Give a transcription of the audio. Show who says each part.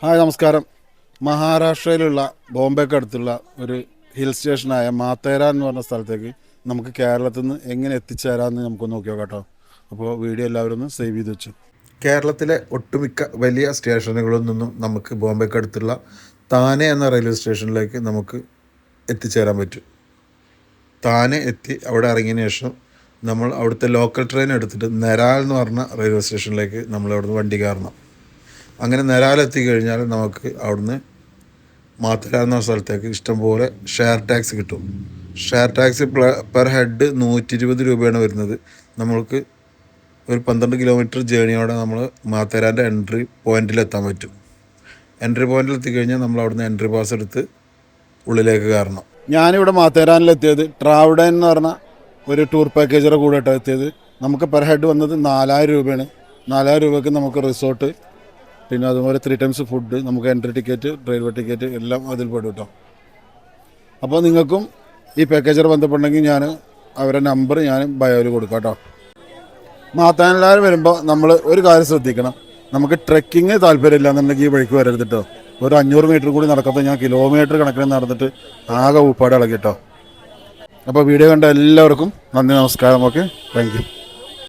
Speaker 1: Hi നമസ്കാരം. മഹാരാഷ്ട്രയിലുള്ള ബോംബെക്ക് അടുത്തുള്ള ഒരു ഹിൽ സ്റ്റേഷനായ മാത്തേരാൻ എന്ന് പറഞ്ഞ സ്ഥലത്തേക്ക് നമുക്ക് കേരളത്തിൽ നിന്ന് എങ്ങനെ എത്തിച്ചേരാമെന്ന് നമുക്ക് നോക്കിയോ കേട്ടോ. അപ്പോൾ വീഡിയോ എല്ലാവരും ഒന്ന് സേവ് ചെയ്ത് വെച്ചു. കേരളത്തിലെ ഒട്ടുമിക്ക വലിയ സ്റ്റേഷനുകളിൽ നിന്നും നമുക്ക് ബോംബെക്ക് അടുത്തുള്ള താനെ എന്ന റെയിൽവേ സ്റ്റേഷനിലേക്ക് നമുക്ക് എത്തിച്ചേരാൻ പറ്റും. താനെ എത്തി അവിടെ ഇറങ്ങിയതിന് ശേഷം നമ്മൾ അവിടുത്തെ ലോക്കൽ ട്രെയിൻ എടുത്തിട്ട് നെരാൽ എന്ന് പറഞ്ഞ റെയിൽവേ സ്റ്റേഷനിലേക്ക് നമ്മൾ അവിടുന്ന് വണ്ടി കയറണം. അങ്ങനെ നെരാലെത്തി കഴിഞ്ഞാൽ നമുക്ക് അവിടുന്ന് മാത്തേരാൻ എന്ന സ്ഥലത്തേക്ക് ഇഷ്ടംപോലെ ഷെയർ ടാക്സി കിട്ടും. ഷെയർ ടാക്സി പെർ ഹെഡ് 120 രൂപയാണ് വരുന്നത്. നമ്മൾക്ക് ഒരു 12 കിലോമീറ്റർ ജേണിയോടെ നമ്മൾ മാത്തേരാൻ്റെ എൻട്രി പോയിന്റിലെത്താൻ പറ്റും. എൻട്രി പോയിന്റിൽ എത്തിക്കഴിഞ്ഞാൽ നമ്മൾ അവിടുന്ന് എൻട്രി പാസ് എടുത്ത് ഉള്ളിലേക്ക് കയറണം. ഞാനിവിടെ മാത്തേരാനിലെത്തിയത് ട്രാവഡൻ എന്ന് പറഞ്ഞ ഒരു ടൂർ പാക്കേജറെ കൂടെയാണ് എത്തിയത്. നമുക്ക് പെർ ഹെഡ് വന്നത് 4000 രൂപയാണ്. 4000 രൂപയ്ക്ക് നമുക്ക് റിസോർട്ട്, പിന്നെ അതുപോലെ 3 ടൈംസ് ഫുഡ്, നമുക്ക് എൻട്രി ടിക്കറ്റ്, റെയിൽവേ ടിക്കറ്റ് എല്ലാം അതിൽ പെടും കേട്ടോ. അപ്പോൾ നിങ്ങൾക്കും ഈ പാക്കേജർ ബന്ധപ്പെടണമെങ്കിൽ ഞാൻ അവരുടെ നമ്പർ ഞാൻ ബയോയിൽ കൊടുക്കാം കേട്ടോ. മാത്താനിലാർ വരുമ്പോൾ നമ്മൾ ഒരു കാര്യം ശ്രദ്ധിക്കണം. നമുക്ക് ട്രെക്കിങ് താല്പര്യമില്ല എന്നുണ്ടെങ്കിൽ ഈ വഴിക്ക് വരരുത് കേട്ടോ. ഒരു 500 മീറ്റർ കൂടി നടക്കാത്ത ഞാൻ കിലോമീറ്റർ കണക്കിന് നടന്നിട്ട് ആകെ ഊപ്പാട് ഇളകി കേട്ടോ. അപ്പോൾ വീഡിയോ കണ്ട എല്ലാവർക്കും നന്ദി, നമസ്കാരം. Okay, thank you.